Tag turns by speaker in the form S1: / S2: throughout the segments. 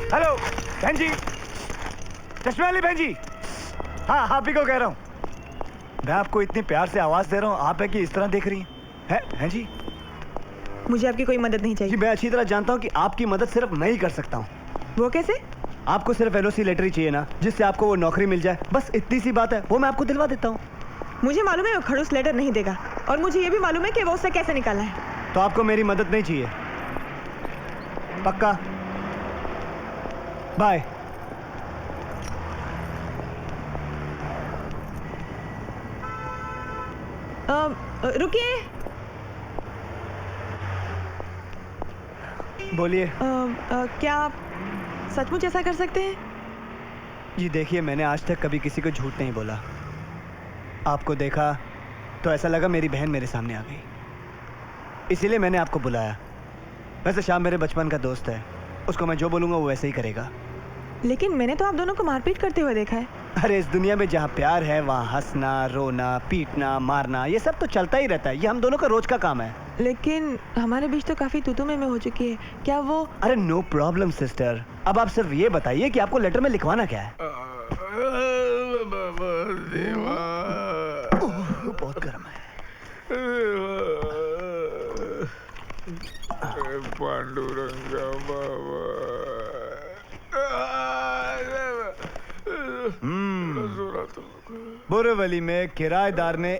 S1: Hello बहन जी, चश्मे वाली बहन जी। हाँ, आप ही को कह रहा हूँ। मैं आपको इतनी प्यार से आवाज दे रहा हूँ, आप है कि इस तरह देख रही हैं जी?
S2: मुझे आपकी कोई मदद नहीं चाहिए।
S1: जी मैं अच्छी तरह जानता हूँ कि आपकी मदद सिर्फ मैं ही कर सकता हूँ।
S2: वो कैसे?
S1: आपको सिर्फ एलओसी लेटर ही चाहिए ना, जिससे आपको वो नौकरी मिल जाए। बस इतनी सी बात है, वो मैं आपको दिलवा देता हूँ।
S2: मुझे मालूम है वो खड़ूस लेटर नहीं देगा, और मुझे ये भी मालूम है कि वो उससे कैसे निकाला है।
S1: तो आपको मेरी मदद नहीं चाहिए? पक्का? बाय।
S2: रुकिए।
S1: बोलिए।
S2: क्या आप सचमुच ऐसा कर सकते हैं?
S1: जी देखिए, मैंने आज तक कभी किसी को झूठ नहीं बोला। आपको देखा तो ऐसा लगा मेरी बहन मेरे सामने आ गई, इसीलिए मैंने आपको बुलाया। वैसे श्याम मेरे बचपन का दोस्त है, उसको मैं जो बोलूँगा वो वैसे ही करेगा।
S2: लेकिन मैंने तो आप दोनों को मारपीट करते हुए देखा है।
S1: अरे इस दुनिया में जहाँ प्यार है वहाँ हंसना, रोना, पीटना, मारना, ये सब तो चलता ही रहता है। ये हम दोनों का रोज का काम है।
S2: लेकिन हमारे बीच तो काफी तू में हो चुकी है, क्या वो?
S1: अरे नो प्रॉब्लम सिस्टर। अब आप सिर्फ ये बताइए कि आपको लेटर में लिखवाना क्या है? बहुत गर्म है।
S3: पांडुरंगा बाबा।
S1: बोरीवली में किराएदार ने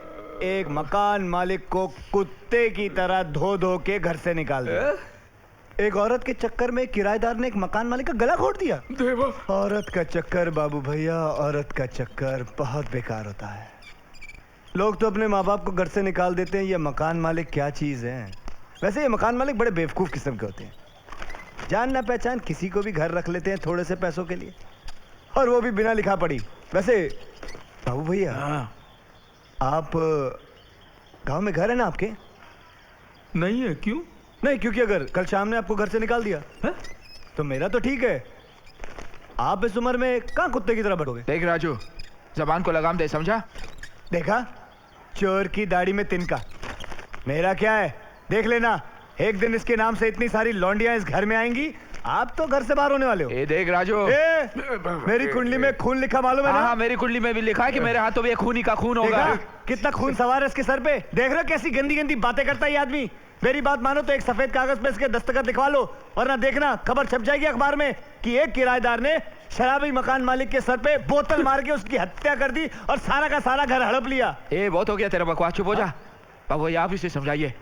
S1: एक मकान मालिक को कुत्ते की तरह धो धो के घर से निकाल दिया। एक औरत के चक्कर में किराएदार ने एक मकान मालिक का गला घोट दिया।
S3: देवा,
S1: औरत का चक्कर बाबू भैया, औरत का चक्कर बहुत बेकार होता है। लोग तो अपने माँ बाप को घर से निकाल देते हैं, ये मकान मालिक क्या चीज है। वैसे ये मकान मालिक बड़े बेवकूफ किस्म के होते हैं। जान ना पहचान किसी को भी घर रख लेते हैं थोड़े से पैसों के लिए, और वो भी बिना लिखा पढ़ी। वैसे बाबू भैया, आप गांव में घर है ना आपके?
S3: नहीं है। क्यों
S1: नहीं? क्योंकि अगर कल शाम ने आपको घर से निकाल दिया है? तो मेरा तो ठीक है, आप इस उम्र में कहाँ कुत्ते की तरह बढ़ोगे।
S4: देख राजू, जबान को लगाम दे, समझा?
S1: देखा, चोर की दाढ़ी में तिनका। मेरा क्या है, देख लेना, एक दिन इसके नाम से इतनी सारी लौंडियां इस घर में आएंगी, आप तो घर से बाहर होने वाले हो।
S4: ए देख राजू,
S1: मेरी कुंडली में खून लिखा मालूम है ना?
S4: हाँ, मेरी कुंडली में भी लिखा है कि मेरे हाथों में ये खूनी का खून होगा।
S1: कितना खून सवार है इसके सर पे। देख रहे हो कैसी गंदी गंदी बातें करता है ये आदमी। मेरी बात मानो तो एक सफेद कागज पे इसके दस्तखत लिखवा लो, वरना देखना खबर छप जाएगी अखबार में कि एक किराएदार ने शराबी मकान मालिक के सर पे बोतल मार के उसकी हत्या कर दी और सारा का सारा घर हड़प लिया।
S4: ए बहुत हो गया तेरा बकवास, चुप हो जा। बाबू आप इसे समझाइए।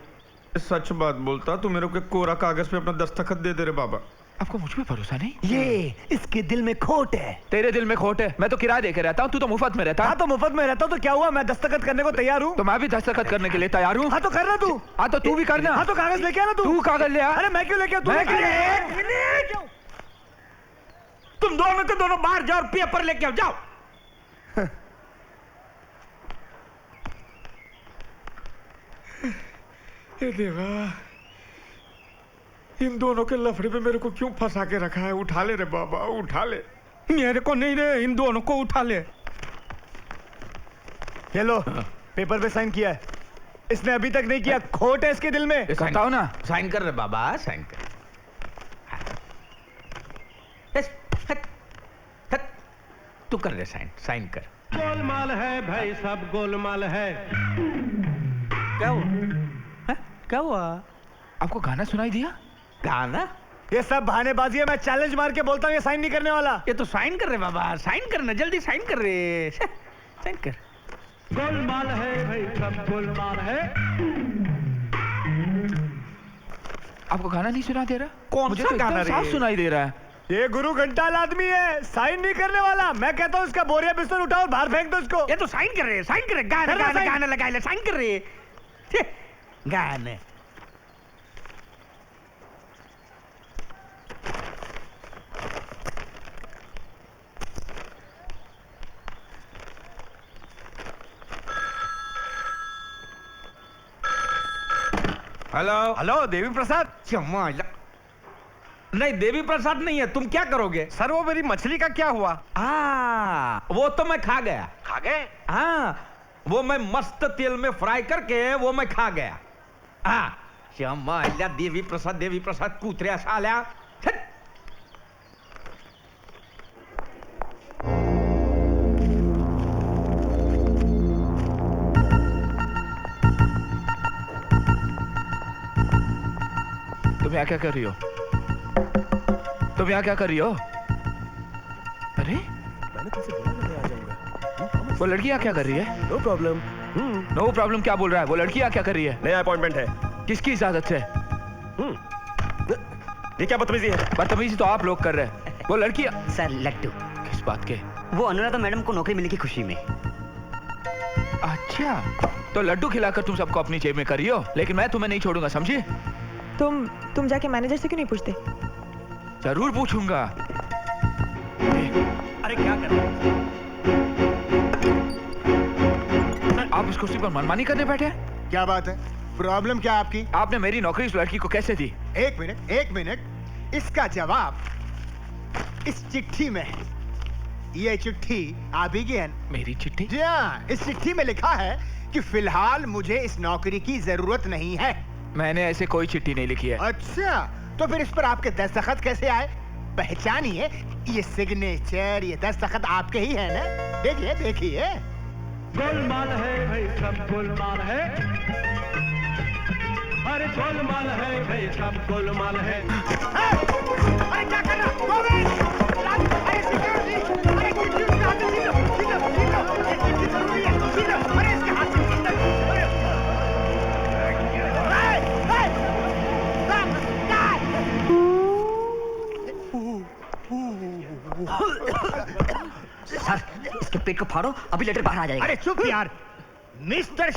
S3: सच बात बोलता तू मेरे को कोरा कागज पे अपना दस्तखत दे दे रे बाबा।
S4: आपको मुझ पे भरोसा नहीं?
S1: ये इसके दिल में खोट है।
S4: तेरे दिल में खोट है? मैं तो किराया देके रहता हूँ, तू तो मुफ्त में रहता है।
S1: हाँ तो मुफ्त में रहता हूँ तो क्या हुआ, मैं दस्तखत करने को तैयार हूँ।
S4: तो मैं भी दस्तखत करने के लिए तैयार हूँ।
S1: हाँ तो करना तू।
S4: हाँ तो तू भी करना।
S1: हाँ तो कागज लेके आना
S4: तू कागज ले आ।
S1: अरे मैं क्यों लेके आऊँ?
S5: तुम दोनों के दोनों बाहर जाओ और पेपर लेके आओ, जाओ।
S3: हे देवा, इन दोनों के लफड़े पे मेरे को क्यों फंसा के रखा है। उठा ले रे बाबा, उठा ले।
S5: मेरे को नहीं रे, इन दोनों को उठा ले।
S1: ये लो, पेपर पे साइन किया है। इसने अभी तक नहीं किया, खोट है इसके दिल में।
S4: बताओ ना।
S5: साइन कर रे बाबा, साइन कर। तू कर ले साइन, साइन कर।
S6: गोलमाल है भाई, सब गोलमाल है।
S5: क्या हुआ? क्या हुआ?
S4: आपको गाना सुनाई दिया?
S5: गाना?
S1: ये सब बहानेबाजी है। मैं चैलेंज मार के बोलता हूँ ये साइन नहीं करने वाला।
S5: ये तो साइन कर रहे बाबा, साइन करना, जल्दी साइन कर रहे। साइन कर।
S6: गोलमाल है भाई, सब गोलमाल है।
S4: आपको गाना नहीं सुना दे रहा?
S5: कौन
S4: मुझे
S5: सा
S4: तो
S5: गाना
S4: एकदम साफ
S5: रे?
S4: सुनाई दे रहा है।
S1: ये गुरु घंटाल आदमी है, साइन नहीं करने वाला। मैं कहता हूँ इसका बोरिया बिस्तर उठाओ और बाहर फेंक दो इसको।
S5: ये तो साइन कर रहे, साइन कर रहे। गाना
S1: करना
S5: गाना
S1: साइन।
S5: गाना लगा ले, साइन कर रहे। गाने।
S3: Hello
S5: hello, Devi Prasad. क्षमा, नहीं देवी प्रसाद नहीं है। तुम क्या करोगे?
S3: सर, वो मेरी मछली का क्या हुआ?
S5: वो तो मैं खा गया।
S3: खा गए?
S5: हाँ, वो मैं मस्त तेल में फ्राई करके वो मैं खा गया। हाँ, क्षमा, देवी प्रसाद, देवी प्रसाद, कुत्र्या साल्या।
S4: तुम यहाँ क्या कर रही हो? तुम यहाँ क्या कर रही हो? अरे
S7: मैंने तुमसे बोला ना मैं आ जाऊंगा।
S4: वो लड़की यहाँ क्या कर रही है?
S7: No problem.
S4: नो प्रॉब्लम क्या बोल रहा है? वो लड़की यहाँ क्या कर रही है?
S7: नया अपॉइंटमेंट है।
S4: किसकी इजाजत से?
S7: ये क्या बदतमीजी है?
S4: बदतमीजी तो आप लोग कर रहे हैं। वो लड़की
S8: सर लड्डू,
S4: किस बात के?
S8: वो अनुराधा मैडम को नौकरी मिलने की खुशी में।
S4: अच्छा, तो लड्डू खिलाकर तुम सबको अपनी जेब में करी हो, लेकिन मैं तुम्हें नहीं छोड़ूंगा, समझी?
S2: तुम जाके मैनेजर से क्यों नहीं पूछते?
S4: जरूर पूछूंगा।
S7: अरे क्या कर रहे हो?
S4: आप इस कुर्सी पर मनमानी करने बैठे हैं?
S9: क्या बात है? प्रॉब्लम क्या आपकी?
S4: आपने मेरी नौकरी उस लड़की को कैसे दी?
S9: एक मिनट, इसका जवाब इस चिट्ठी में है। ये चिट्ठी आप ही की है ना?
S4: मेरी चिट्ठी?
S9: जी हाँ, इस चिट्ठी में लिखा है कि फिलहाल मुझे इस नौकरी की जरूरत नहीं है।
S4: मैंने ऐसे कोई चिट्ठी नहीं लिखी है।
S9: अच्छा, तो फिर इस पर आपके दस्तखत कैसे आए? पहचानिए, ये सिग्नेचर, ये दस्तखत आपके ही है ना? देखिए देखिए।
S6: गोलमाल है भाई सब गोलमाल है। अरे गोलमाल है भाई सब गोलमाल है।
S9: अरे क्या कर रहा? गोविंद! अरे सिक्योरिटी! अरे चिट्ठी उसके हाथ से छीनो! ये चिट्ठी जरूरी है, छीनो! अरे इसके हाथ से छीनो!
S8: सर इसके पेट को फाड़ो, अभी लेटर बाहर आ जाएगा।
S9: अरे चुप यार! मिस्टर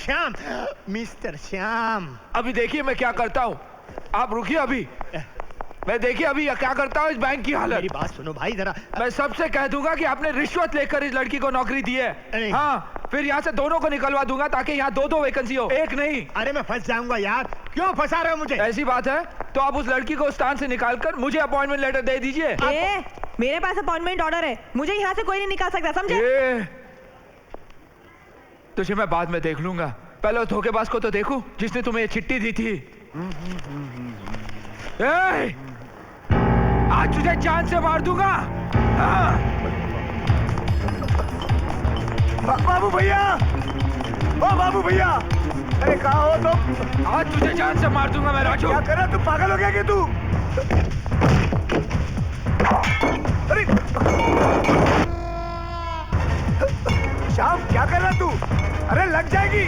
S9: श्याम,
S4: अभी देखिए मैं क्या करता हूँ। आप रुकिए अभी। मैं देखिए अभी क्या करता हूँ इस बैंक की हालत।
S9: मेरी बात सुनो भाई जरा।
S4: मैं सबसे कह दूंगा कि आपने रिश्वत लेकर इस लड़की को नौकरी दी है। हाँ, फिर यहाँ से दोनों को निकलवा दूंगा ताकि यहाँ दो वैकेंसी हो, एक नहीं।
S9: अरे मैं फंस जाऊंगा यार, क्यों फंसा रहे हो मुझे?
S4: ऐसी बात है तो आप उस लड़की को उस स्थान से निकालकर मुझे अपॉइंटमेंट लेटर दे दीजिए।
S2: मेरे पास अपॉइंटमेंट ऑर्डर है, मुझे यहाँ से कोई नहीं निकाल सकता, समझे?
S4: तुझे मैं बाद में देख लूंगा, पहले उस धोखेबाज को तो देखूं जिसने तुम्हें ये चिट्ठी दी थी। आज तुझे जान से मार दूंगा।
S1: बाबू भैया, ओ बाबू भैया, अरे कहाँ हो तुम?
S4: आज तुझे जान से मार दूंगा मैं राजू।
S1: क्या कर रहा? तू पागल हो गया क्या तू? अरे श्याम, क्या कर रहा तू? अरे लग जाएगी।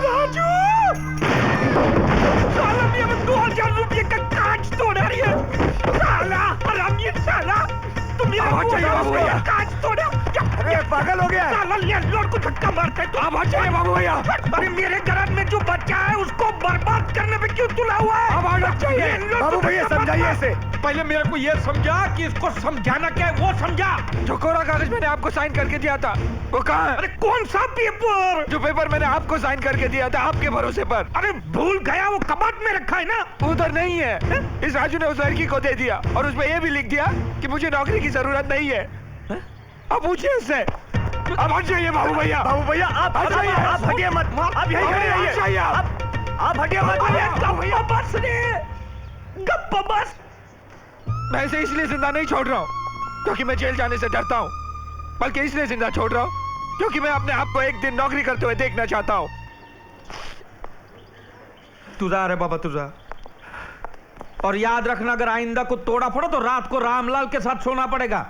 S4: राजू! साला मेरे 2000 रुपये का कांच तोड़ रही है। साला हरामी साला, तुम मेरा कांच तोड़ा।
S1: अरे पागल हो गया?
S4: साला लैंडलॉर्ड को झटका मारता है। आवाज चाहिए बाबू भैया। अरे मेरे घर में जो बच्चा है उसको बर्बाद करने में क्यों तुला हुआ है? आवाज चाहिए
S1: बाबू भैया, समझाइए इसे।
S5: पहले मेरे को ये समझा कि इसको समझाना क्या है, वो समझा।
S4: जो कोरा कागज मैंने आपको साइन करके दिया था वो कहाँ है?
S5: अरे कौन सा पेपर?
S4: जो पेपर मैंने आपको साइन करके दिया था आपके भरोसे पर।
S5: अरे भूल गया, वो कबाड़ में रखा है ना।
S4: उधर नहीं है। इस राजू ने उस लड़की को दे दिया और उसमें ये भी लिख दिया कि मुझे नौकरी की जरूरत नहीं है। अब पूछिए उससे। अब हट जाइए बाबू भैया।
S1: बाबू भैया, आप हटिए मत, आप यहीं खड़े रहिए। आप हटिए मत।
S4: गप्पा बस रे, गप्पा बस। मैं इसे इसलिए जिंदा नहीं छोड़ रहा हूँ क्योंकि मैं जेल जाने से डरता हूँ, बल्कि इसलिए जिंदा छोड़ रहा हूँ क्योंकि मैं अपने आप को एक दिन नौकरी करते हुए देखना चाहता हूँ।
S5: तू जा रे बाबा, तू जा। और याद रखना, अगर आइंदा को तोड़ा फोड़ा तो रात को रामलाल के साथ सोना पड़ेगा।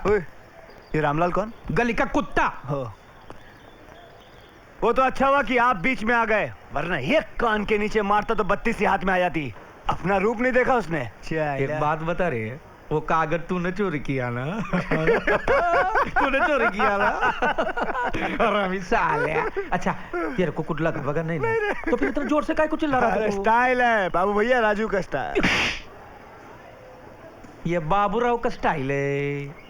S1: ये रामलाल कौन?
S5: गली का कुत्ता।
S1: हो, वो तो अच्छा हुआ कि आप बीच में आ गए, वरना एक कान के नीचे मारता तो 32 ही हाथ में आ जाती। अपना रूप नहीं देखा उसने।
S5: एक बात बता रही है, वो कागज तूने चोरी किया ना? तूने चोरी किया ना? हरामी साले। अच्छा तेरे को कुछ लगा वगैरह नहीं, तो फिर इतना जोर से काय कुछ चिल्ला रहा था?
S1: स्टाइल है बाबू भैया, राजू का स्टाइल।
S5: ये बाबूराव का स्टाइल है।